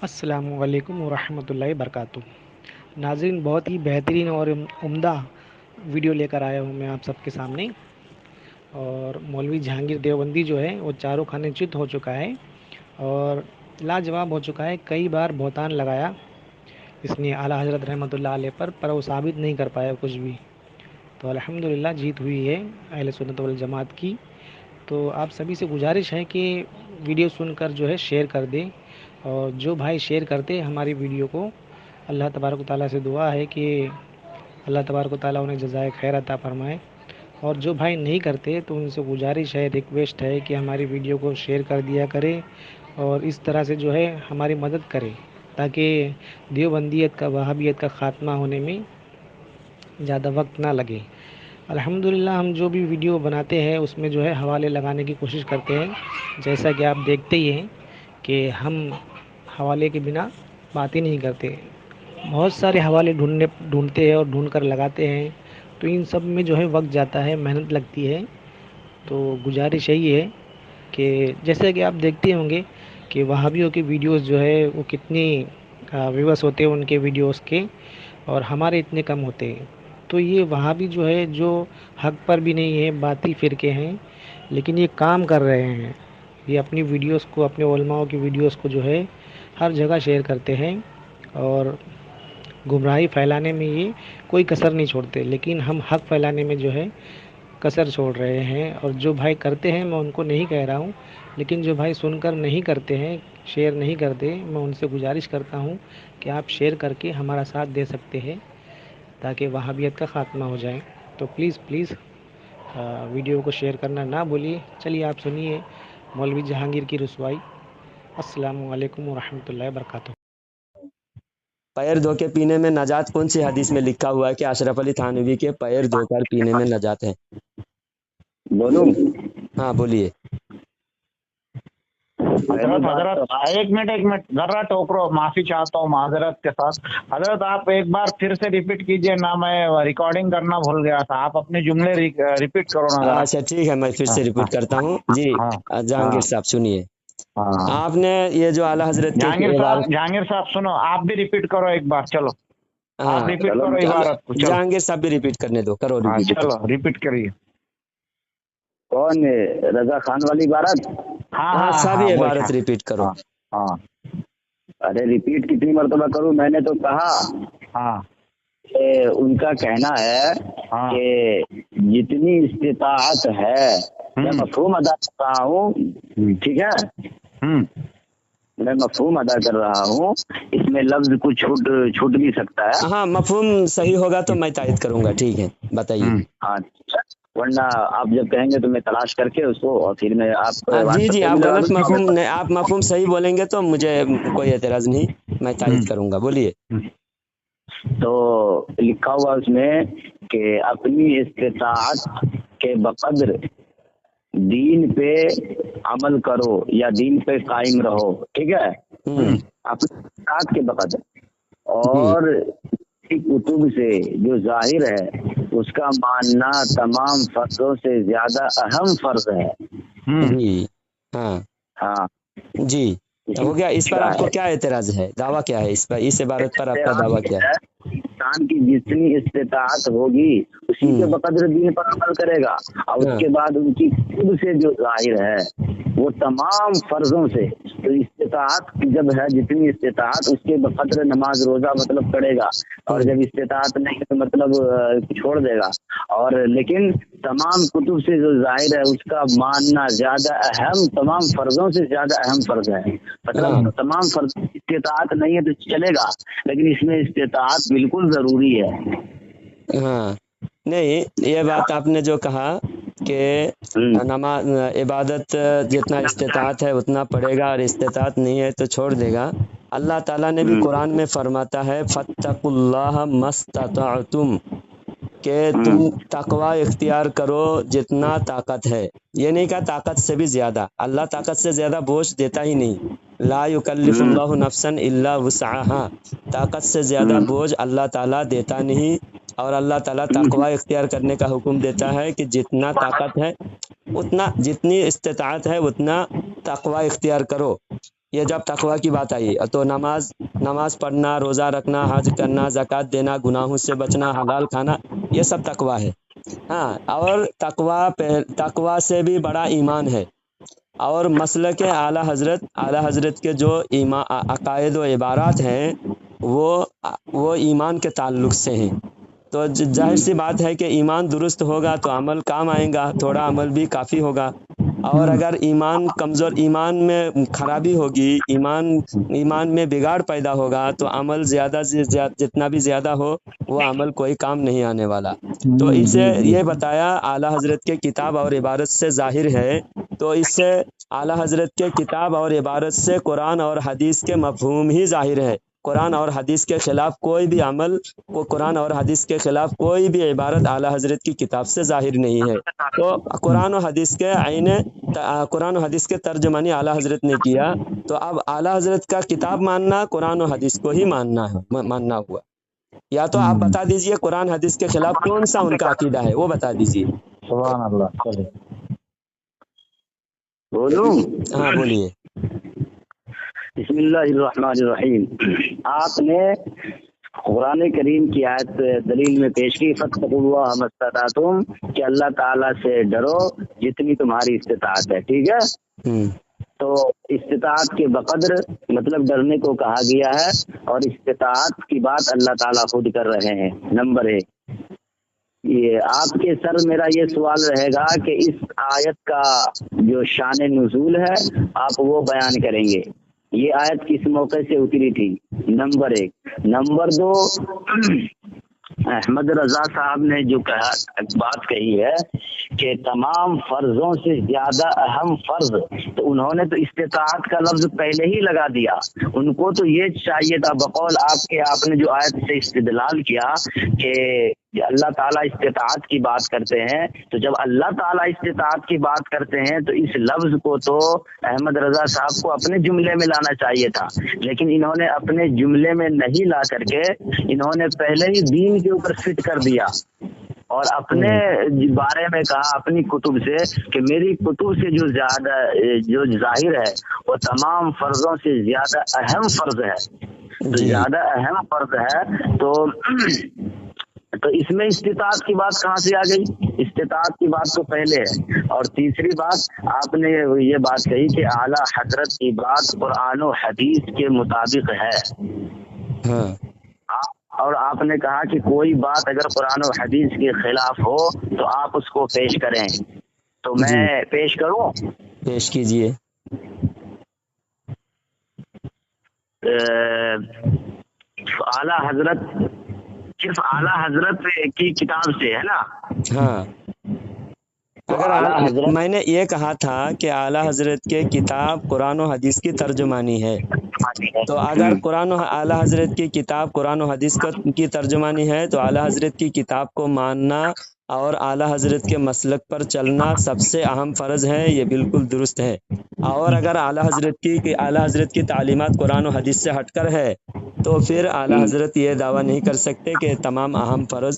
السلام علیکم ورحمۃ اللہ وبرکاتہ۔ ناظرین، بہت ہی بہترین اور عمدہ ویڈیو لے کر آیا ہوں میں آپ سب کے سامنے۔ اور مولوی جہانگیر دیوبندی جو ہے وہ چاروں کھانے چت ہو چکا ہے اور لاجواب ہو چکا ہے۔ کئی بار بہتان لگایا اس نے اعلیٰ حضرت رحمۃ اللہ علیہ پر وہ ثابت نہیں کر پایا کچھ بھی۔ تو الحمدللہ جیت ہوئی ہے اہل سنت والجماعت کی۔ تو آپ سبھی سے گزارش ہے کہ ویڈیو سن کر جو ہے شیئر کر دیں، اور جو بھائی شیئر کرتے ہیں ہماری ویڈیو کو، اللہ تبارک و تعالیٰ سے دعا ہے کہ اللہ تبارک و تعالیٰ انہیں جزائے خیر عطا فرمائے۔ اور جو بھائی نہیں کرتے تو ان سے گزارش ہے، ریکویسٹ ہے کہ ہماری ویڈیو کو شیئر کر دیا کرے اور اس طرح سے جو ہے ہماری مدد کرے، تاکہ دیوبندیت کا، وہابیت کا خاتمہ ہونے میں زیادہ وقت نہ لگے۔ الحمدللہ ہم جو بھی ویڈیو بناتے ہیں اس میں جو ہے حوالے لگانے کی کوشش کرتے ہیں، جیسا کہ آپ دیکھتے ہی ہیں کہ ہم حوالے کے بنا بات ہی نہیں کرتے۔ بہت سارے حوالے ڈھونڈتے ہیں اور ڈھونڈ کر لگاتے ہیں، تو ان سب میں جو ہے وقت جاتا ہے، محنت لگتی ہے۔ تو گزارش یہی ہے کہ جیسے کہ آپ دیکھتے ہوں گے کہ وہابیوں کی ویڈیوز جو ہے وہ کتنی ویورس ہوتے ہیں ان کے ویڈیوز کے، اور ہمارے اتنے کم ہوتے ہیں۔ تو یہ وہابی جو ہے جو حق پر بھی نہیں ہے، باطل فرقے ہیں، لیکن یہ کام کر رہے ہیں۔ یہ اپنی ویڈیوز کو، اپنے علماء کی ویڈیوز کو جو ہے ہر جگہ شیئر کرتے ہیں اور گمراہی پھیلانے میں یہ کوئی کسر نہیں چھوڑتے، لیکن ہم حق پھیلانے میں جو ہے کسر چھوڑ رہے ہیں۔ اور جو بھائی کرتے ہیں میں ان کو نہیں کہہ رہا ہوں، لیکن جو بھائی سن کر نہیں کرتے ہیں، شیئر نہیں کرتے، میں ان سے گزارش کرتا ہوں کہ آپ شیئر کر کے ہمارا ساتھ دے سکتے ہیں تاکہ وہابیت کا خاتمہ ہو جائے۔ تو پلیز ویڈیو کو شیئر کرنا نہ بھولیے۔ چلیے آپ سنیے مولوی جہانگیر کی رسوائی۔ السلام علیکم ورحمۃ اللہ وبرکاتہ۔ پیر دھو کے پینے میں نجات کون سی حدیث میں لکھا ہوا ہے کہ اشرف علی تھانوی کے پیر دھو کر پینے میں نجات ہے؟ بولوں؟ ہاں بولیے۔ حضرت ایک منٹ ذرا ٹوکرو، معافی چاہتا ہوں معذرت کے ساتھ۔ حضرت آپ ایک بار پھر سے ریپیٹ کیجئے نا، میں ریکارڈنگ کرنا بھول گیا تھا۔ آپ اپنے جملے ریپیٹ کرو نا ذرا۔ اچھا ٹھیک ہے، میں پھر سے ریپیٹ کرتا ہوں جی۔ جہانگیر صاحب سنیے، ہاں آپ نے یہ جو اعلیٰ حضرت کے جہانگیر صاحب سنو، آپ بھی ریپیٹ کرو ایک بار، چلو آپ ریپیٹ کرو عبارت کو، چلو جہانگیر صاحب بھی ریپیٹ کرنے دو، کرو ریپیٹ۔ چلو ریپیٹ کریے۔ کون رضا خان والی عبارت؟ ہاں سبھی عبارت ریپیٹ کرو۔ ہاں ارے ریپیٹ کتنی مرتبہ کروں؟ میں نے تو کہا کہ ان کا کہنا ہے کہ جتنی استطاعت ہے، میں مفہوم ادا کر رہا ہوں، ٹھیک ہے، میں مفہوم ادا کر رہا ہوں، اس میں لفظ کچھ چھوٹ بھی سکتا ہے۔ ہاں مفہوم صحیح ہوگا تو میں تائید کروں گا، ٹھیک ہے بتائیے۔ ہاں ورنہ آپ جب کہیں گے تو میں تلاش کر کے اس کو، اور پھر میں آپ جی آپ غلط مفہوم، آپ مفہوم صحیح بولیں گے تو مجھے کوئی اعتراض نہیں، میں تائید کروں گا، بولیے۔ تو لکھا ہوا اس میں کہ اپنی استطاعت کے بقدر دین پہ عمل کرو یا دین پہ قائم رہو، ٹھیک ہے، اپنی استطاعت کے بقدر، اور کتب سے جو ظاہر ہے اس کا ماننا تمام فرضوں سے زیادہ اہم فرض ہے۔ جی ہاں جی ہو گیا۔ اس پر آپ کو کیا اعتراض ہے؟ دعویٰ کیا ہے اس پر، اس عبارت پر آپ کا دعویٰ کیا ہے؟ انسان کی جتنی استطاعت ہوگی اسی کے بقدر دین پر عمل کرے گا، اور اس کے بعد ان کی خود سے جو ظاہر ہے وہ تمام فرضوں سے، تو استطاعت جب ہے جتنی استطاعت اس کے بقدر نماز روزہ مطلب پڑے گا، اور جب استطاعت نہیں تو مطلب چھوڑ دے گا، اور لیکن تمام کتب سے جو ظاہر ہے اس کا ماننا زیادہ اہم، تمام فرضوں سے زیادہ اہم فرض ہے۔ مطلب تمام فرض استطاعت نہیں ہے تو چلے گا، لیکن اس میں استطاعت بالکل ضروری ہے۔ ہاں نہیں، یہ بات آپ نے جو کہا کہ نماز عبادت جتنا استطاعت ہے اتنا پڑے گا، اور استطاعت نہیں ہے تو چھوڑ دے گا، اللہ تعالیٰ نے بھی قرآن میں فرماتا ہے فَاتَّقُوا اللَّهَ مَا اسْتَطَعْتُمْ، کہ تم تقوی اختیار کرو جتنا طاقت ہے۔ یہ نہیں کہا طاقت سے بھی زیادہ، اللہ طاقت سے زیادہ بوجھ دیتا ہی نہیں، لا یکلف اللہ نفسا الا وسعها، طاقت سے زیادہ بوجھ اللہ تعالیٰ دیتا نہیں، اور اللہ تعالیٰ تقوی اختیار کرنے کا حکم دیتا ہے کہ جتنا طاقت ہے اتنا، جتنی استطاعت ہے اتنا تقوی اختیار کرو۔ یہ جب تقوی کی بات آئی تو نماز پڑھنا، روزہ رکھنا، حج کرنا، زکوٰۃ دینا، گناہوں سے بچنا، حلال کھانا، یہ سب تقوی ہے. ہاں، اور تقوی سے بھی بڑا ایمان ہے. اور مسلک اعلیٰ حضرت کے جو عقائد و عبارات ہیں وہ ایمان کے تعلق سے ہیں. تو ظاہر سی بات ہے کہ ایمان درست ہوگا تو عمل کام آئے گا، تھوڑا عمل بھی کافی ہوگا. اور اگر ایمان کمزور، ایمان میں خرابی ہوگی، ایمان میں بگاڑ پیدا ہوگا تو عمل زیادہ سے زیادہ جتنا بھی زیادہ ہو وہ عمل کوئی کام نہیں آنے والا. تو اسے یہ بتایا اعلیٰ حضرت کے کتاب اور عبارت سے ظاہر ہے. تو اس سے اعلیٰ حضرت کے کتاب اور عبارت سے قرآن اور حدیث کے مفہوم ہی ظاہر ہے. قرآن اور حدیث کے خلاف کوئی بھی عمل، قرآن اور حدیث کے خلاف کوئی بھی عبارت اعلیٰ حضرت کی کتاب سے ظاہر نہیں ہے. تو قرآن و حدیث کے ترجمانی اعلیٰ حضرت نے کیا. تو اب اعلیٰ حضرت کا کتاب ماننا قرآن و حدیث کو ہی ماننا ہوا. یا تو آپ بتا دیجئے قرآن حدیث کے خلاف کون سا ان کا عقیدہ ہے، وہ بتا دیجئے. سبحان اللہ. بولوں؟ ہاں بولیے. بسم اللہ الرحمن الرحیم. آپ نے قرآن کریم کی آیت دلیل میں پیش کی فاتقوا اللہ ما استطعتم، کہ اللہ تعالیٰ سے ڈرو جتنی تمہاری استطاعت ہے. ٹھیک ہے، تو استطاعت کے بقدر مطلب ڈرنے کو کہا گیا ہے، اور استطاعت کی بات اللہ تعالیٰ خود کر رہے ہیں. نمبر 1، یہ آپ کے سر میرا یہ سوال رہے گا کہ اس آیت کا جو شان نزول ہے آپ وہ بیان کریں گے. یہ آیت کس موقع سے اتری تھی؟ نمبر 1. نمبر 2، احمد رضا صاحب نے جو بات کہی ہے کہ تمام فرضوں سے زیادہ اہم فرض، تو انہوں نے تو استطاعت کا لفظ پہلے ہی لگا دیا. ان کو تو یہ چاہیے تھا بقول آپ نے جو آیت سے استدلال کیا کہ اللہ تعالیٰ استطاعت کی بات کرتے ہیں، تو جب اللہ تعالیٰ استطاعت کی بات کرتے ہیں تو اس لفظ کو تو احمد رضا صاحب کو اپنے جملے میں لانا چاہیے تھا، لیکن انہوں نے اپنے جملے میں نہیں لا کر کے انہوں نے پہلے ہی دین کے اوپر فٹ کر دیا اور اپنے بارے میں کہا اپنی کتب سے کہ میری کتب سے جو ظاہر ہے وہ تمام فرضوں سے زیادہ اہم فرض ہے. تو زیادہ اہم فرض ہے تو اس میں استطاعت کی بات کہاں سے آ گئی؟ استطاعت کی بات تو پہلے ہے. اور تیسری بات، آپ نے یہ بات کہی کہ اعلیٰ حضرت کی بات قرآن و حدیث کے مطابق ہے. اور آپ نے کہا کہ کوئی بات اگر قرآن و حدیث کے خلاف ہو تو آپ اس کو پیش کریں. تو میں پیش کروں؟ پیش کیجئے. اعلیٰ حضرت، صرف اعلیٰ حضرت کی کتاب سے ہے نا؟ ہاں، اگر میں نے یہ کہا تھا کہ اعلیٰ حضرت کے کتاب قرآن و حدیث کی ترجمانی ہے، تو اگر اعلیٰ حضرت کی کتاب قرآن و حدیث کی ترجمانی ہے تو اعلیٰ حضرت کی کتاب کو ماننا اور اعلیٰ حضرت کے مسلک پر چلنا سب سے اہم فرض ہے. یہ بالکل درست ہے. اور اگر اعلیٰ حضرت کی تعلیمات قرآن و حدیث سے ہٹ کر ہے تو پھر اعلیٰ حضرت یہ دعویٰ نہیں کر سکتے کہ تمام اہم فرض،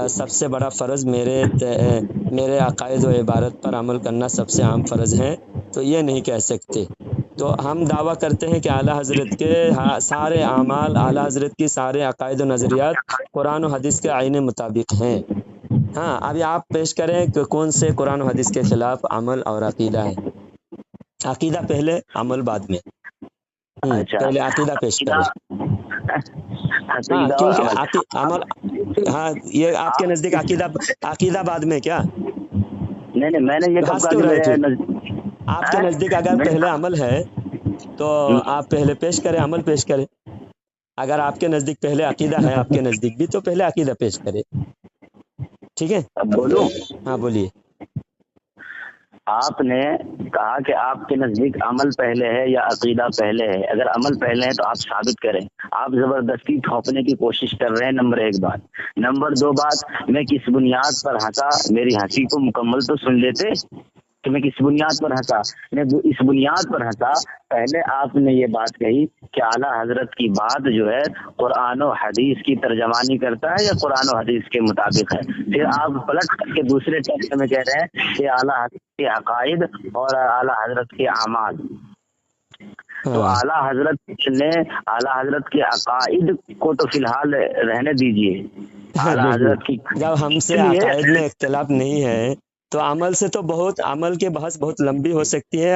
سب سے بڑا فرض میرے عقائد و عبارت پر عمل کرنا سب سے اہم فرض ہے، تو یہ نہیں کہہ سکتے. تو ہم دعویٰ کرتے ہیں کہ اعلیٰ حضرت کے سارے اعمال، اعلیٰ حضرت کی سارے عقائد و نظریات قرآن و حدیث کے عین مطابق ہیں. ہاں، ابھی آپ پیش کریں کہ کون سے قرآن و حدیث کے خلاف عمل اور عقیدہ ہے. عقیدہ پہلے، عمل بعد میں. پہلے عقیدہ پیش کریں. ہاں، کیونکہ عمل، ہاں، یہ آپ کے نزدیک عقیدہ بعد میں کیا؟ نہیں، میں نے یہ آپ کے نزدیک اگر پہلے عمل ہے تو آپ پہلے پیش کریں، عمل پیش کریں. اگر آپ کے نزدیک پہلے عقیدہ ہے، آپ کے نزدیک بھی، تو پہلے عقیدہ پیش کریں. ٹھیک ہے، بولو. ہاں بولیے. آپ نے کہا کہ آپ کے نزدیک عمل پہلے ہے یا عقیدہ پہلے ہے. اگر عمل پہلے ہے تو آپ ثابت کریں. آپ زبردستی تھوپنے کی کوشش کر رہے ہیں. نمبر 1 بات. نمبر 2 بات، میں کس بنیاد پر ہنسا؟ میری ہنسی کو مکمل تو سن لیتے کہ میں کس بنیاد پر ہنسا. میں اس بنیاد پر ہنسا، پہلے آپ نے یہ بات کہی کہ اعلیٰ حضرت کی بات جو ہے قرآن و حدیث کی ترجمانی کرتا ہے یا قرآن و حدیث کے مطابق ہے. پھر آپ پلٹ کر کے دوسرے ٹیکسٹ میں کہہ رہے ہیں کہ اعلیٰ حضرت کے عقائد اور اعلیٰ حضرت کے اعمال. तो हाँ आला हजरत के अकाइद को तो फिलहाल रहने दीजिए। आला हजरत की देखिए, जब हमसे इसलिए अकायद में इख्तिलाफ नहीं है तो अमल से तो बहुत, अमल की बहस बहुत लंबी हो सकती है।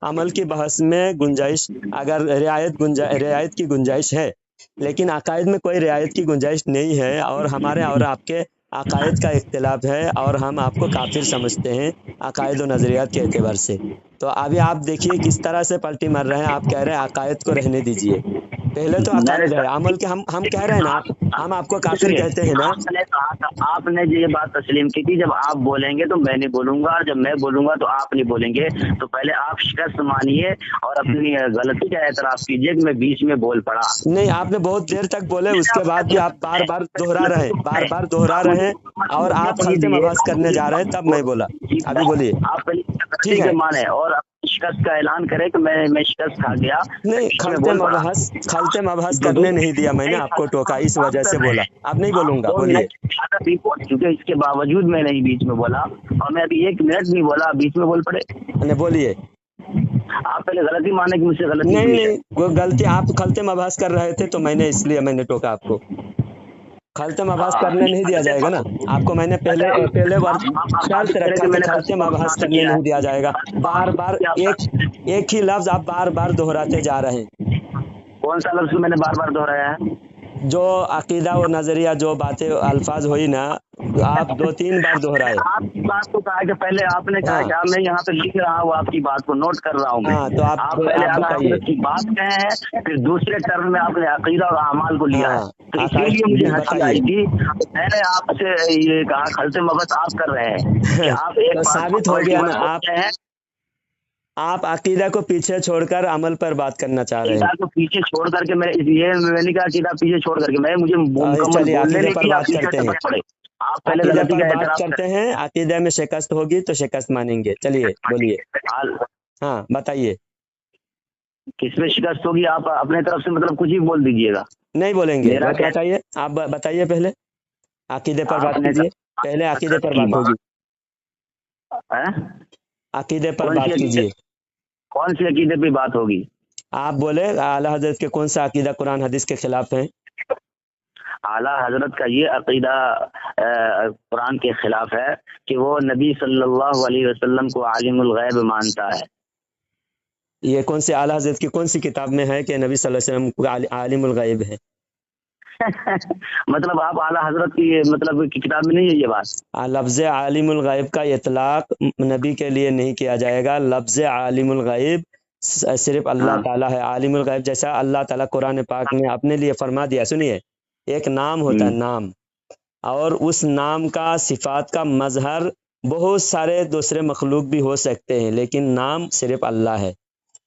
अमल की बहस में गुंजाइश, अगर रियायत की गुंजाइश है, लेकिन अकायद में कोई रियायत की गुंजाइश नहीं है, और हमारे और आपके अकायद का इख्तिलाफ है, और हम आपको काफिर समझते हैं अकायद और नज़रियात के एतबार से। तो अभी आप देखिए किस तरह से पलटी मार रहे हैं। आप कह रहे हैं अकायद को रहने दीजिए, पहले तो मैंने अकायद है, अमल के हम कह रहे हैं ना, हम आपको काफिर कहते हैं ना। आपने कहा था, आपने ये बात तस्लीम की थी, जब आप बोलेंगे तो मैं नहीं बोलूंगा, और जब मैं बोलूंगा तो आप नहीं बोलेंगे। तो पहले आप शिकस्त मानिए और अपनी गलती का एतराफ कीजिए कि मैं बीच में बोल पड़ा। नहीं, आपने बहुत देर तक बोले, उसके बाद भी आप बार बार दोहरा रहे हैं, बार बार दोहरा रहे हैं, और आप खलते मबहस करने जा रहे हैं, तब मैं बोला। अभी बोलिए। आप पहले ठीक गलती है, के माने और शिकस्त का ऐलान करें कि मैं शिकस्त खा गया, नहीं, खलते मबहस करने नहीं दिया मैंने आपको, टोका, इस वजह से बोला। अब नहीं बोलूंगा, बोलिए। क्योंकि इसके बावजूद मैं नहीं बीच में बोला, और मैं अभी 1 मिनट नहीं बोला, बीच में बोल पड़े। नहीं, बोलिए। आप पहले गलती माने कि मुझसे गलती नहीं हुई है। नहीं, वो गलती, आप खलते मबहस कर रहे थे तो मैंने टोका आपको। खलते मबहस करने नहीं दिया जाएगा ना आपको। मैंने पहले वर्ष शर्त रखा कि खलते मबहस करने नहीं दिया जाएगा। बार बार एक ही लफ्ज आप बार बार दोहराते जा रहे हैं। कौन सा लफ्ज मैंने बार बार दोहराया है? जो अकीदा और नजरिया, जो बातें अल्फाज हुई ना, आप 2-3 बार दोहराए। आपकी बात को कहा कि पहले आपने कहा हाँ। कि मैं यहाँ पे लिख रहा हूँ, आपकी बात को नोट कर रहा हूँ मैं। हाँ, तो आप पहले बताइए। हजरत की बात कहे हैं, फिर दूसरे टर्म में आपने अकीदा और अमाल को लिया है। हाँ, तो इसीलिए मुझे हंसी आई बताइए। थी। मैंने आपसे ये कहा खलते मबहस आप कर रहे हैं कि आप एक तो बात साबित को हो गया ना, बोलते हैं, आप अकीदा को पीछे छोड़कर अमल पर बात करना चाह रहे हैं। अकीदा को पीछे छोड़ करके मैंने कहा अकीदा पीछे छोड़ करके मुझे मुकम्मल चलिए बोलने अकीदे नहीं पर दिया, बात करते हैं। आप पहले अकीदे गलती पर का बात एतराफ करते हैं, अकीदे में शिकस्त होगी तो शिकस्त मानेंगे। चलिए बोलिए। करें। हाँ, बताइए। किसमें शिकस्त होगी? आप अपने तरफ से मतलब कुछ ही बोल दीजिएगा। नहीं बोलेंगे, मेरा बात क्या- बताइए। आप बताइए, पहले अकीदे पर बात आपने कीजिए। पहले अकीदे पर बात होगी, अकीदे पर कौन बात सी कीजिए। कौन सी अकीदे पे बात होगी? आप बोले आला हजरत के कौन सा अकीदा कुरान हदीस के खिलाफ है? आला हजरत का ये अकीदा कुरान के खिलाफ है कि वो नबी सल्लल्लाहु अलैहि वसल्लम को आलिमुल गैब मानता है। ये कौन से आला हजरत की कौन सी किताब में है कि नबी सल्लल्लाहु अलैहि वसल्लम को आलिमुल गैब है? मतलब आप आला हजरत की मतलब की किताब में नहीं है ये बात? लफ्ज़ आलिमुल गैब का इतलाक नबी के लिए नहीं किया जाएगा। लफ्ज़ आलिमुल गैब सिर्फ अल्लाह ताला है। आलिमुल गैब जैसा अल्लाह ताला कुरान पाक में अपने लिए फरमा दिया। सुनिए, एक नाम होता है, नाम, और उस नाम का सिफात का मजहर बहुत सारे दूसरे मखलूक भी हो सकते हैं, लेकिन नाम सिर्फ अल्लाह है।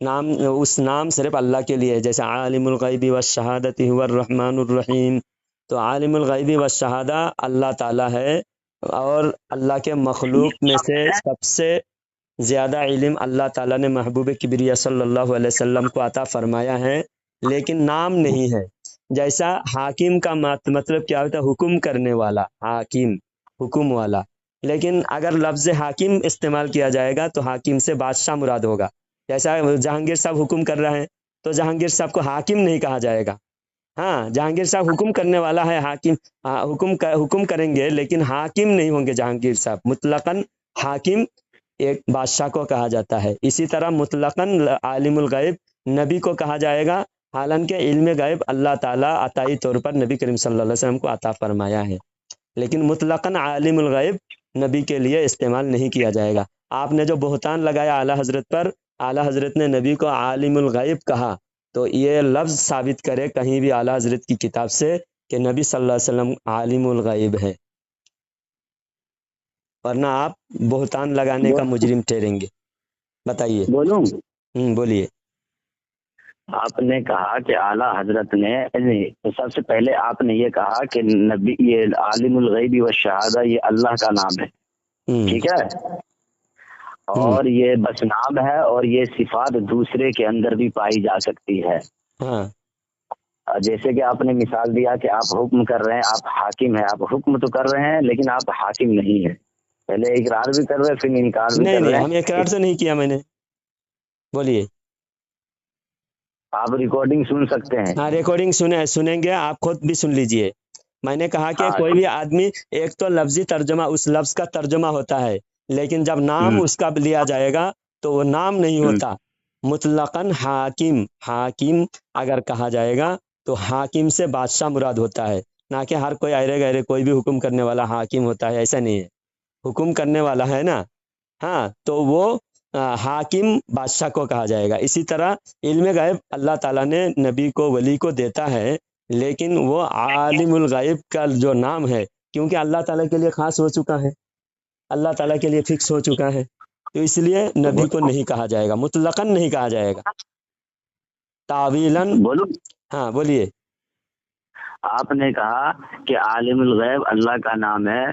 नाम, उस नाम सिर्फ अल्लाह के लिए है। जैसे आलिमुल गैबी व शहादती हुवर रहमानुर रहीम, तो आलिमुल गैबी व शहादा अल्लाह ताला है, और अल्लाह के मखलूक में से सबसे ज़्यादा इल्म अल्लाह ताला ने महबूब किबरिया सल्लल्लाहु अलैहि वसल्लम को अता फरमाया है, लेकिन नाम नहीं है। जैसा हाकिम का मतलब क्या होता है? हुक्म करने वाला, हाकिम, हुक्म वाला। लेकिन अगर लफ्ज़ हाकिम इस्तेमाल किया जाएगा तो हाकिम से बादशाह मुराद होगा। जैसा जहांगीर साहब हुक्म कर रहे हैं तो जहांगीर साहब को हाकिम नहीं कहा जाएगा। हाँ, जहांगीर साहब हुक्म करने वाला है, हाकिम, हुक्म करेंगे, लेकिन हाकिम नहीं होंगे जहांगीर साहब। मुतलकन हाकिम एक बादशाह को कहा जाता है। इसी तरह मुतलकन आलिमुल गैब नबी को कहा जाएगा, हालांकि इल्म गैब अल्लाह ताला अताई तौर पर नबी करीम सल्लल्लाहु अलैहि वसल्लम को अता फरमाया है, लेकिन मुतलकन आलिमुल गैब नबी के लिए इस्तेमाल नहीं किया जाएगा। आपने जो बहतान लगाया आला हजरत पर, आला हजरत ने नबी को आलिमुल गैब कहा, तो ये लफ्ज़ साबित करे कहीं भी आला हजरत की किताब से कि नबी सल्लल्लाहु अलैहि वसल्लम आलिमुल गैब है, वरना आप बहतान लगाने का मुजरिम ठहरेंगे। बताइए। बोलूं? बोलिए। आपने कहा कि आला हजरत ने नहीं, तो सबसे पहले आपने ये कहा कि नबी, ये आलिमुल गैबी व शहादा ये अल्लाह का नाम है, ठीक है, और ये बस नाम है, और ये सिफात दूसरे के अंदर भी पाई जा सकती है। हाँ, जैसे कि आपने मिसाल दिया कि आप हुक्म कर रहे हैं, आप हाकिम है, आप हुक्म तो कर रहे हैं लेकिन आप हाकिम नहीं है। पहले इकरार भी कर रहे हैं, फिर इनकार भी कर रहे हैं। नहीं, हम इकरार तो नहीं किया मैंने। बोलिए। आप रिकॉर्डिंग सुन सकते हैं। हाँ, रिकॉर्डिंग सुनेंगे, आप खुद भी सुन लीजिए। मैंने कहा कि हाँ कोई भी आदमी, एक तो लफ्जी तर्जुमा, उस लफ्ज का तर्जुमा होता है, लेकिन जब नाम उसका लिया जाएगा तो वो नाम नहीं होता। मुतलकन हाकिम, हाकिम अगर कहा जाएगा तो हाकिम से बादशाह मुराद होता है, ना कि हर कोई अरे गहरे कोई भी हुक्म करने वाला हाकिम होता है, ऐसा नहीं है। हुक्म करने वाला है ना, हाँ, तो वो हाकिम बादशाह को कहा जाएगा। इसी तरह इल्म गैब अल्लाह ताला ने नबी को, वली को देता है, लेकिन वो आलिमुल गैब का जो नाम है, क्योंकि अल्लाह ताला के लिए खास हो चुका है, अल्लाह ताला के लिए फिक्स हो चुका है, तो इसलिए नबी को नहीं कहा जाएगा, मुतलकन नहीं कहा जाएगा, तावीलन। बोलूं, हाँ बोलिए। आपने कहा कि आलिमुल गैब अल्लाह का नाम है,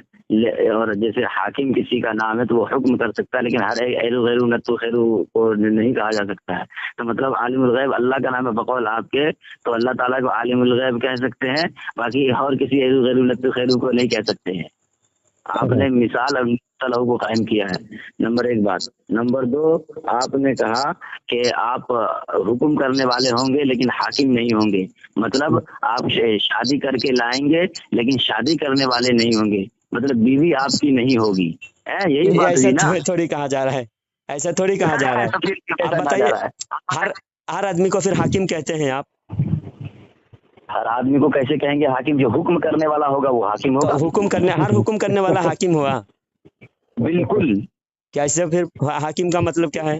और जैसे हाकिम किसी का नाम है तो वो हुक्म कर सकता है, लेकिन हर एक ऐरू गैरू नत्तु खैरू को नहीं कहा जा सकता है। तो मतलब आलिमुल गैब अल्लाह का नाम है बकौल आपके, तो अल्लाह ताला को आलिमुल गैब कह सकते हैं, बाकी और किसी ऐरू गैरू नत्तु खैरू को नहीं कह सकते हैं। आपने मिसाल तलहू को कायम किया है, नंबर 1 बात। नंबर 2, आपने कहा कि आप हुक्म करने वाले होंगे लेकिन हाकिम नहीं होंगे, मतलब आप शादी करके लाएंगे लेकिन शादी करने वाले नहीं होंगे, मतलब बीवी आपकी नहीं होगी, यही बात ऐसा हुई ना? थोड़ी कहा जा रहा है, ऐसा थोड़ी कहा जा रहा है। तो फिर कैसा आप कहा जा बताइए, रहा है? हर आदमी को फिर हाकिम कहते हैं आप? हर आदमी को कैसे कहेंगे हाकिम? जो हुक्म करने वाला होगा वो हाकिम तो होगा। हर हुक्म करने वाला हाकिम हुआ। बिल्कुल। क्या इससे फिर हाकिम का मतलब क्या है?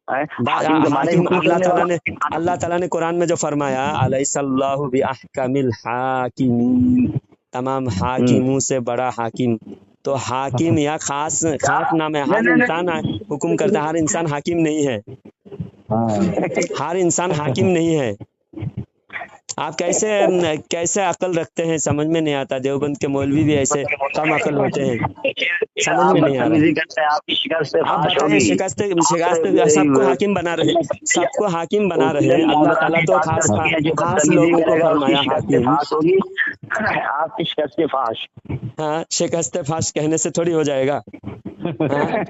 हाकिम के माने हाकिम हुक्म करने वाला। अल्लाह ताला ने कुरान में जो फरमाया, अलैहिस्सलाहु बिअहकमिल हाकिमीन, तमाम हाकिमों से बड़ा हाकिम, तो हाकिम या खास नाम है। हर इंसान हुक्म करता है, हर इंसान हाकिम नहीं है, हर इंसान हाकिम नहीं है। आप कैसे अकल रखते हैं, समझ में नहीं आता। देवबंद के मौलवी भी ऐसे कम अकल होते हैं, समझ में नहीं आ रहा। आपकी शिकस्त आप बताइए, शिकस्त सबको हाकिम बना रहे, सबको हाकिम बना रहे हैं। अल्लाह ताला तो खास लोगों को फरमाया हाकिम। होगी आपकी शिकस्त फाश। हाँ, शिकस्त फाश कहने से थोड़ी हो जाएगा, हाँ,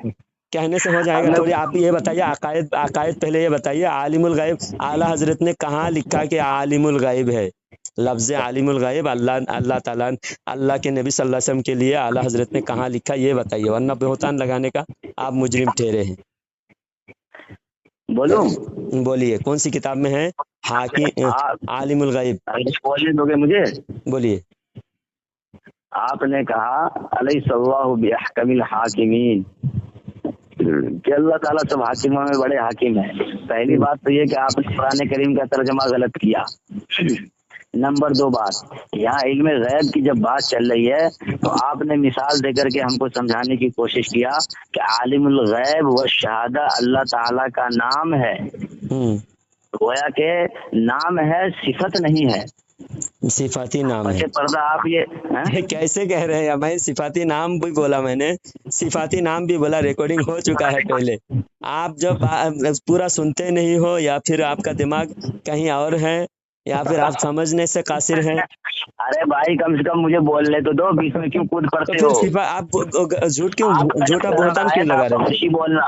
कहने से हो जाएगा थोड़ी। आप ये बताइए, अकायद पहले ये बताइए, आलिमुल गायब आला हजरत ने कहाँ लिखा कि आलिमुल गायब है? लफ्ज़ आलिमुल गायब अल्लाह ताला, अल्लाह के नबी सल्लल्लाहु अलैहि वसल्लम के लिए आला हजरत ने कहाँ लिखा, ये बताइए, वरना बहुतान लगाने का आप मुजरिम ठहरे हैं। बोलूं? बोलिए, कौन सी किताब में है आलिमुल गायब? बोलने दोगे मुझे? बोलिए। आपने कहा अलैहिस्सलाहु बिअहकमिल हाकिमीन, कि अल्लाह ताला सब हाकिमों में बड़े हाकिम है। पहली बात तो ये कि आपने कुरान करीम का तर्जमा गलत किया। नंबर 2 बात, यहाँ इल्म गैब की जब बात चल रही है तो आपने मिसाल देकर के हमको समझाने की कोशिश किया कि आलिमुल गैब व शहादा अल्लाह ताला का नाम है। गोया के नाम है, सिफत नहीं है, सिफाती नाम है। पर्दा आप ये कैसे कह रहे हैं? मैं सिफाती नाम भी बोला, मैंने सिफाती नाम भी बोला, रिकॉर्डिंग हो चुका है पहले। आप जब पूरा सुनते नहीं हो, या फिर आपका दिमाग कहीं और है, या फिर आप समझने से कासिर हैं। अरे भाई कम से कम मुझे बोलने तो दो, बीच में क्यों कूद पड़ते हो? आप झूठा बोलतान क्यों लगा रहे हैं? बोलना।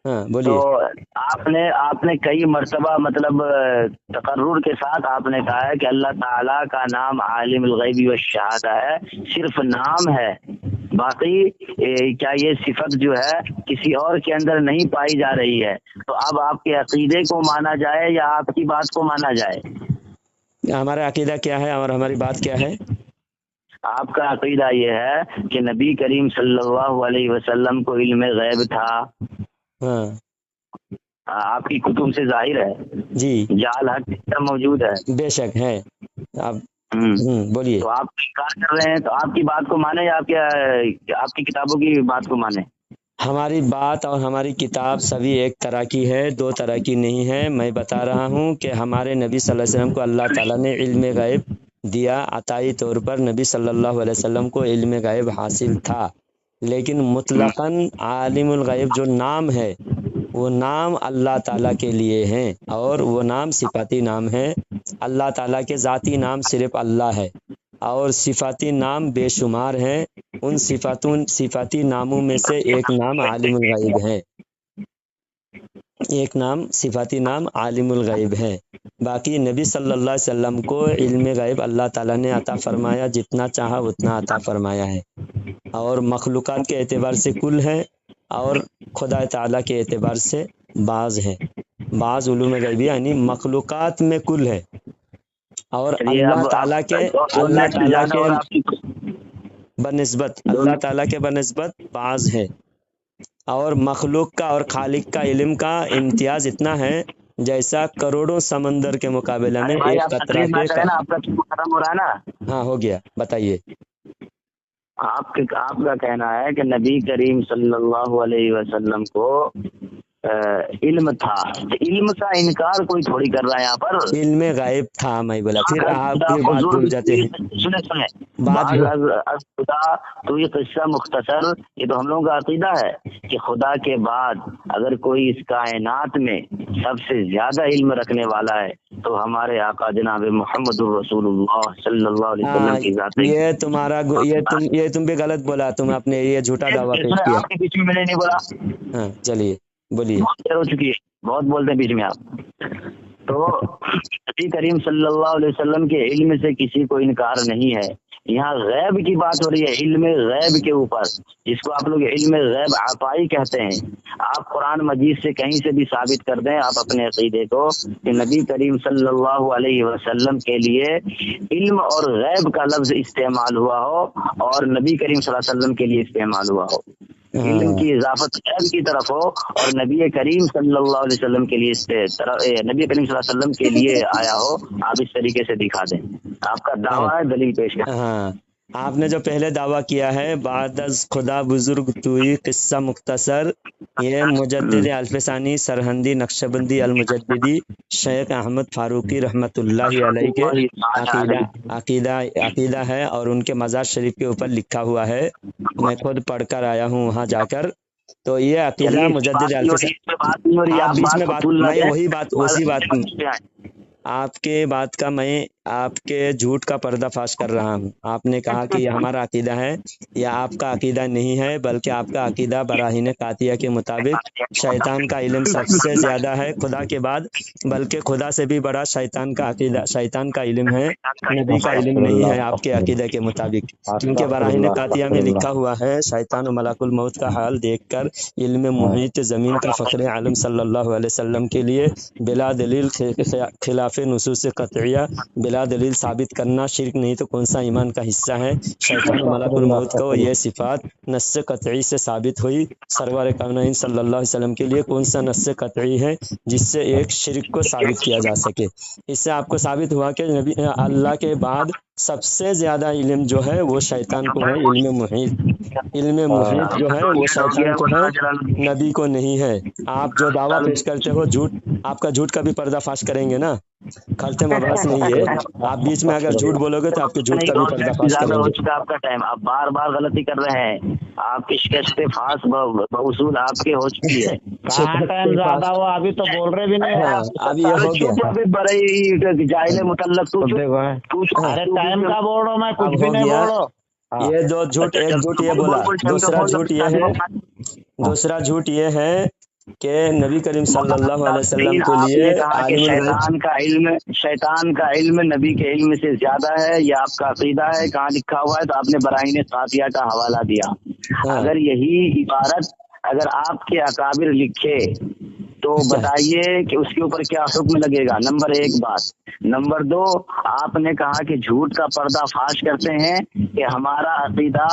हाँ बोलिए। तो आपने कई मर्तबा मतलब तकर्रुर के साथ आपने कहा है कि अल्लाह ताला का नाम आलिमुल गैबी व शहादा है, सिर्फ नाम है, बाकी क्या ये सिफत जो है किसी और के अंदर नहीं पाई जा रही है। तो अब आपके अकीदे को माना जाए या आपकी बात को माना जाए? हमारा अकीदा क्या है और हमारी बात क्या है? आपका अकीदा ये है कि नबी करीम सल्लल्लाहु अलैहि वसल्लम को इल्म गैब था। हाँ, आपकी कुतुब से जाहिर है जी, जाल हक मौजूद है, बेशक है। आप बोलिए। तो आप इनकार कर रहे हैं, तो आपकी बात को माने या आपकी किताबों की बात को माने? हमारी बात और हमारी किताब सभी एक तरह की है, दो तरह की नहीं है। मैं बता रहा हूँ कि हमारे नबी सल्लल्लाहु अलैहि वसल्लम को अल्लाह ताला ने इल्म गैब दिया, अताई तौर पर नबी सल्लल्लाहु अलैहि वसल्लम को इल्म गैब हासिल था, लेकिन मुतलकन आलिमुल गैब जो नाम है वो नाम अल्लाह ताला के लिए हैं, और वो नाम सिफाती नाम है। अल्लाह ताला के ज़ाती नाम सिर्फ अल्लाह है, और सिफाती नाम बेशुमार हैं। उन सिफाती नामों में से एक नाम आलिमुल गैब है। ایک نام صفاتی نام عالم الغیب ہے. باقی نبی صلی اللہ علیہ وسلم کو علم غیب اللہ تعالیٰ نے عطا فرمایا، جتنا چاہا اتنا عطا فرمایا ہے، اور مخلوقات کے اعتبار سے کل ہے اور خدا تعالیٰ کے اعتبار سے بعض ہے. بعض علوم غیبی یعنی مخلوقات میں کل ہے، اور اللہ تعالیٰ کے بنسبت اللہ تعالیٰ کے بنسبت بعض ہے. اور مخلوق کا اور خالق کا علم کا امتیاز اتنا ہے جیسا کروڑوں سمندر کے مقابلے میں ایک قطرہ کے آپ کا ختم ہو رہا ہے نا؟ ہاں ہو گیا، بتائیے. آپ کا کہنا ہے کہ نبی کریم صلی اللہ علیہ وسلم کو علم تھا، علم کا انکار کوئی تھوڑی کر رہا ہے یہاں پر. علم غائب تھا میں بولا، پھر آپ یہ بات بھول جاتے ہیں. خدا تو یہ قصہ مختصر، یہ تو ہم لوگوں کا عقیدہ ہے کہ خدا کے بعد اگر کوئی اس کائنات میں سب سے زیادہ علم رکھنے والا ہے تو ہمارے آقا جناب محمد رسول اللہ صلی اللہ علیہ وسلم کی ذات ہے. یہ تمہارا یہ تم بھی غلط بولا، تم اپنے یہ جھوٹا دعویٰ پیش کیا. آپ کے بیچ میں نہیں بولا. ہاں چلیے بولیے. ہو چکی ہے، بہت بولتے ہیں بیچ میں آپ. تو نبی کریم صلی اللہ علیہ وسلم کے علم سے کسی کو انکار نہیں ہے. یہاں غیب کی بات ہو رہی ہے، علم غیب کے اوپر، جس کو آپ لوگ علم غیب عطائی کہتے ہیں. آپ قرآن مجید سے کہیں سے بھی ثابت کر دیں آپ اپنے عقیدے کو کہ نبی کریم صلی اللہ علیہ وسلم کے لیے علم اور غیب کا لفظ استعمال ہوا ہو اور نبی کریم صلی اللہ علیہ وسلم کے لیے استعمال ہوا ہو. علم کی اضافت غیب کی طرف ہو اور نبی کریم صلی اللہ علیہ وسلم کے لیے نبی کریم صلی اللہ علیہ وسلم کے لیے آیا ہو. آپ اس طریقے سے دکھا دیں. آپ کا دعویٰ ہے، دلیل پیش کریں. ہاں آپ نے جو پہلے دعویٰ کیا ہے بعد از خدا بزرگ توئی قصہ مختصر، یہ مجدد الفسانی سرہندی نقشبندی المجددی شیخ احمد فاروقی رحمۃ اللہ علیہ کے عقیدہ ہے، اور ان کے مزار شریف کے اوپر لکھا ہوا ہے. میں خود پڑھ کر آیا ہوں وہاں جا کر. تو یہ عقیدہ مجدد الفسانی، آپ بیچ میں بات، میں اسی بات آپ کے بات کا میں آپ کے جھوٹ کا پردہ فاش کر رہا ہوں. آپ نے کہا کہ یہ ہمارا عقیدہ ہے، یا آپ کا عقیدہ نہیں ہے، بلکہ آپ کا عقیدہ براہین قاطعہ کے مطابق شیطان کا علم سب سے زیادہ ہے خدا کے بعد، بلکہ خدا سے بھی بڑا شیطان کا عقیدہ، شیطان کا علم ہے، نبی کا علم نہیں ہے آپ کے عقیدہ کے مطابق. کیونکہ براہین قاطعہ میں لکھا ہوا ہے شیطان و ملک الموت کا حال دیکھ کر علم محیط زمین کا فخر عالم صلی اللہ علیہ وسلم کے لیے بلا دلیل خلاف نصوص قطعیہ بلا دلیل ثابت کرنا شرک نہیں تو کون سا ایمان کا حصہ ہے. شیطان و ملک الموت کو یہ صفات نص قطعی سے ثابت ہوئی. سرور کونین صلی اللہ علیہ وسلم کے لیے کون سا نص قطعی ہے جس سے ایک شرک کو ثابت کیا جا سکے؟ اس سے آپ کو ثابت ہوا کہ نبی اللہ کے بعد سب سے زیادہ علم جو ہے وہ شیطان کو ہے. علم محیط جو ہے وہ شیطان کو ہے، نبی کو نہیں ہے. آپ جو دعویٰ پیش کرتے ہو جھوٹ، آپ کا جھوٹ کا بھی پردہ فاش کریں گے نا. کھلتے مبحث نہیں ہے، آپ بیچ میں اگر جھوٹ بولو گے تو آپ کے جھوٹ کا بھی پردہ فاش کریں گے. آپ کا ٹائم، آپ بار بار غلطی کر رہے ہیں. آپ کی شکست فاس بوصول آپ کے ہو چکی ہے. ٹائم زیادہ ہوا، ابھی تو بول رہے بھی نہیں. اب یہ ہو گیا بڑے جاہل متعلق ارے ٹائم کا بول رہا ہوں میں، کچھ بھی نہیں بول رہا. یہ دو جھوٹ، ایک جھوٹ یہ بولا، دوسرا جھوٹ یہ ہے کہ نبی کریم صلی اللہ علیہ وسلم کے لیے شیطان کا علم نبی کے علم سے زیادہ ہے. یہ آپ کا عقیدہ ہے، کہاں لکھا ہوا ہے؟ تو آپ نے براہین قاطعہ کا حوالہ دیا. اگر یہی عبارت اگر آپ کے اکابر لکھے تو بتائیے کہ اس کے اوپر کیا حکم لگے گا. نمبر ایک بات. نمبر دو، آپ نے کہا کہ جھوٹ کا پردہ فاش کرتے ہیں کہ ہمارا عقیدہ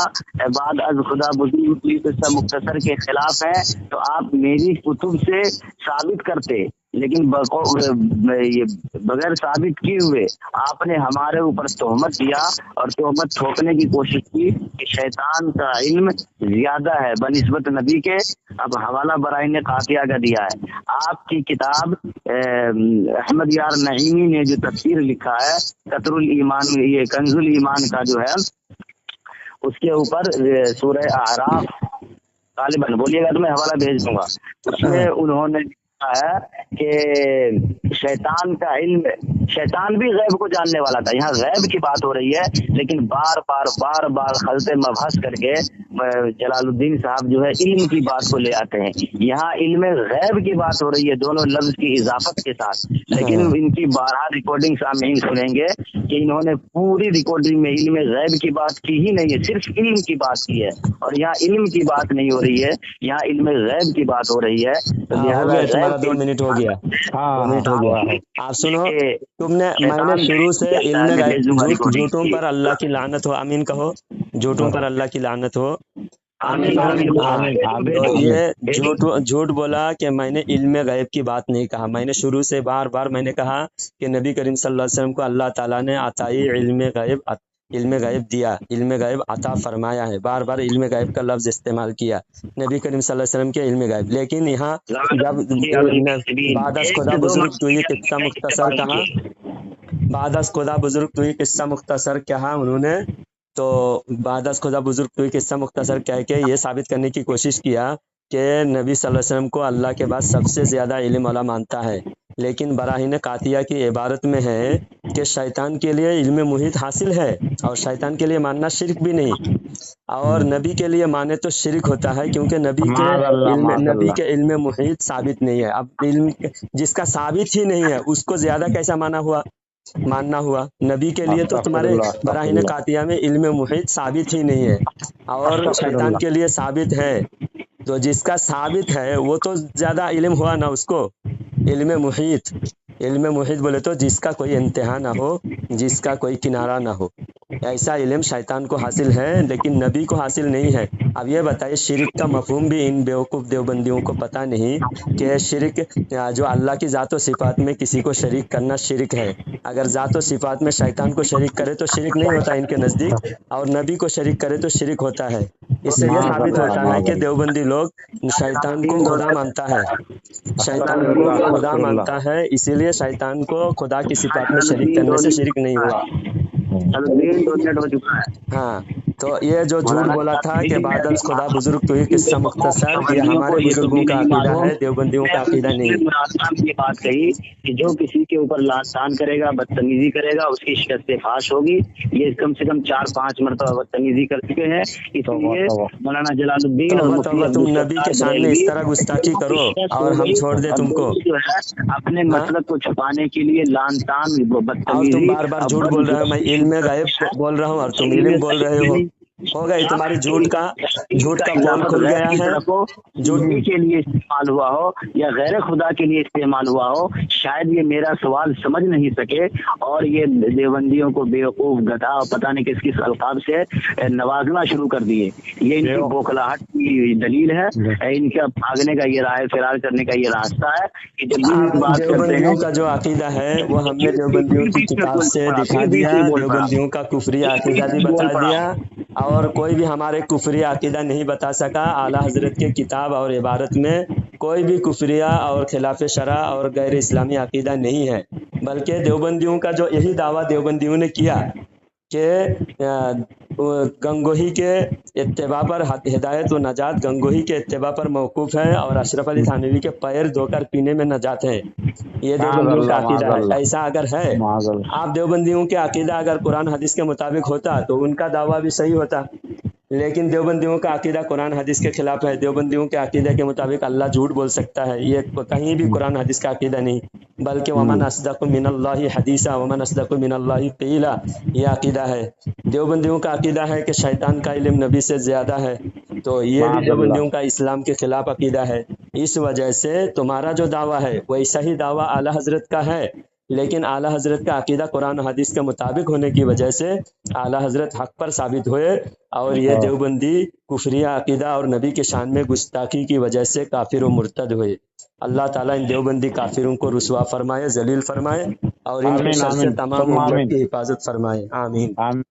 بعد از خدا بزرگ مختصر کے خلاف ہے. تو آپ میری کتب سے ثابت کرتے، لیکن بغیر ثابت کیے ہوئے آپ نے ہمارے اوپر تہمت دیا اور تہمت ٹھوکنے کی کوشش کی کہ شیطان کا علم زیادہ ہے بنسبت نبی کے. اب حوالہ براہین قاطعہ کا دیا ہے. آپ کی کتاب احمد یار نعیمی نے جو تفسیر لکھا ہے قطر الایمان، یہ کنز الایمان کا جو ہے، اس کے اوپر سورہ اعراف غالباً بولیے گا تو میں حوالہ بھیج دوں گا. اس میں انہوں نے ہے کہ شیطان کا علم، شیطان بھی غیب کو جاننے والا تھا. یہاں غیب کی بات ہو رہی ہے، لیکن بار بار خلط مبحث کر کے जलालुद्दीन साहब जो है इल्म की बात को ले आते हैं। यहाँ इल्म गैब की बात हो रही है दोनों लफ्ज की इजाफत के साथ, लेकिन इनकी 12 रिकॉर्डिंग सामने सुनेंगे कि इन्होंने पूरी रिकॉर्डिंग में इल्म गैब की बात की ही नहीं है, सिर्फ इल्म की बात की है। और यहाँ इल्म की बात नहीं हो रही है, यहाँ इल्म गैब की बात हो रही है। तो हो गया तुम्हारा 2 मिनट हो गया, 2 मिनट हो गया। आप सुनो, तुमने मैंने शुरू से इल्म गैब, झूठों पर अल्लाह की लानत हो, आमीन कहो, झूठों पर अल्लाह की लानत हो। तो ये झूठ बोला कि मैंने इल्म गैब की बात नहीं कहा। मैंने शुरू से बार बार मैंने कहा कि नबी करीम सल्लल्लाहु अलैहि वसल्लम को अल्लाह ताला ने अताई इल्म गैब दिया, इल्म गैब अता फरमाया है। बार बार इल्म गैब का लफ्ज इस्तेमाल किया, नबी करीम सल्लल्लाहु अलैहि वसल्लम के इल्म गैब। लेकिन यहाँ जब बादस खुदा बुजुर्ग तो ये किस्सा मुख्तसर कहा, बादस खुदा बुजुर्ग तो ये किस्सा मुख्तसर कहा उन्होंने, तो बादस खुदा बुजुर्ग तो ये किस्सा मुख्तसर कह के ये साबित करने की कोशिश किया कि नबी सल्लल्लाहु अलैहि वसल्लम को अल्लाह के बाद सबसे ज़्यादा इल्म वाला मानता है। लेकिन बराहीन कातिया की इबारत में है कि शैतान के लिए इल्म मुहित हासिल है और शैतान के लिए मानना शिरक भी नहीं, और नबी के लिए माने तो शिरक होता है, क्योंकि नबी के इल्म मुहित साबित नहीं है। अब इल्म जिसका साबित ही नहीं है उसको ज़्यादा कैसा मानना हुआ। नबी के लिए तो तुम्हारे बराहीन कातिया में इल्म मुहित साबित ही नहीं है, और शैतान के लिए साबित है। तो जिसका साबित है वो तो ज़्यादा इल्म हुआ ना उसको। इल्म मुहित बोले तो जिसका कोई इंतहा ना हो, जिसका कोई किनारा ना हो, ऐसा इल्म शैतान को हासिल है, लेकिन नबी को हासिल नहीं है। अब ये बताइए, शिरक का मफहूम भी इन बेवकूफ़ देवबंदियों को पता नहीं कि शिरक जो अल्लाह की ज़ात व सिफ़ात में किसी को शरीक करना शिरक है। अगर ज़ात व सिफ़ात में शैतान को शरीक करे तो शिरक नहीं होता इनके नज़दीक, और नबी को शरीक करे तो शिरक होता है। इससे यह साबित होता है कि देवबंदी लोग शैतान को खुदा मानता है, शैतान को खुदा मानता है, इसीलिए शैतान को खुदा की सिफ़ात में शरीक करने से शिरक नहीं हुआ। हाँ, तो ये जो झूठ बोला था कि बादल खुदा बुजुर्ग तो ये किस्सा मुख्तसर, ये हमारे बुजुर्गों का अकीदा है, देवबंदियों का अकीदा नहीं। ये बात कही कि जो किसी के ऊपर लानतान करेगा, बदतमीजी करेगा, उसकी शिकस्त फाश होगी। ये कम से कम 4-5 मरतबा बदतमीजी कर चुके हैं। इसलिए मौलाना जलालुद्दीन तुम नबी के सामने इस तरह गुस्ताखी करो और हम छोड़ दे तुमको, जो है अपने मतलब को छुपाने के लिए लानतान बदतमीजी। तुम बार बार झूठ बोल रहे हो, मैं इल्म गैब बोल रहा हूँ और तुम इल्म बोल रहे हो गई तुम्हारी झूठ का पोल खुल गया है। झूठ के लिए इस्तेमाल हुआ हो या गैर खुदा के लिए इस्तेमाल हुआ हो, शायद ये मेरा सवाल समझ नहीं सके और ये देवबंदियों को बेवकूफ, गधा और पता नहीं किस किस अल्काब से नवाजना शुरू कर दिए। ये इनकी बोखलाहट की दलील है, इनका भागने का ये राह फिरार करने का ये रास्ता है कि जब भी बात करते हैं का जो अकीदा है वो हमने देवबंदियों की किताब से दिखा दिया, देवबंदियों का कुफरी अकीदा भी बता दिया, और कोई भी हमारे कुफरी अकीदा नहीं बता सका। आला हजरत के किताब और इबारत में कोई भी कुफरिया और खिलाफ शरा और गैर इस्लामी अकीदा नहीं है, बल्कि देवबंदियों का जो यही दावा देवबंदियों ने किया कि गंगोही के इत्तिबा पर हिदायत व नजात गंगोही के इत्तिबा पर मौकूफ़ है और अशरफ अली थानवी के पैर धोकर पीने में नजात है। ये देवबंदियों का अकीदा है। ऐसा अगर है, आप देवबंदियों के अकीदा अगर कुरान हदीस के मुताबिक होता तो उनका दावा भी सही होता, लेकिन देवबंदियों का अकीदा कुरान हदीस के खिलाफ है। देवबंदियों के अकीदे के मुताबिक अल्लाह झूठ बोल सकता है, ये कहीं भी कुरान हदीस का अकीदा नहीं, बल्कि वमन अस्दक़ु मिनल्लाहि हदीसा वमन अस्दक़ु मिनल्लाहि क़ीला, ये अकीदा है। देवबंदियों का अकीदा है कि शैतान का इल्म नबी से ज़्यादा है, तो ये भी देवबंदियों का इस्लाम के खिलाफ अकीदा है। इस वजह से तुम्हारा जो दावा है वैसा ही दावा आला हजरत का है, लेकिन आला हजरत का अकीदा कुरान हदीस के मुताबिक होने की वजह से आला हजरत हक पर साबित हुए, और ये देवबंदी कुफरिया अकीदा और नबी के शान में गुस्ताखी की वजह से काफिर व मुर्तद हुए। अल्लाह ताला इन देवबंदी काफिरों को रुसवा फरमाए, जलील फरमाए, और इनके शर से तमाम उम्मत की हिफाजत फरमाए। आमीन।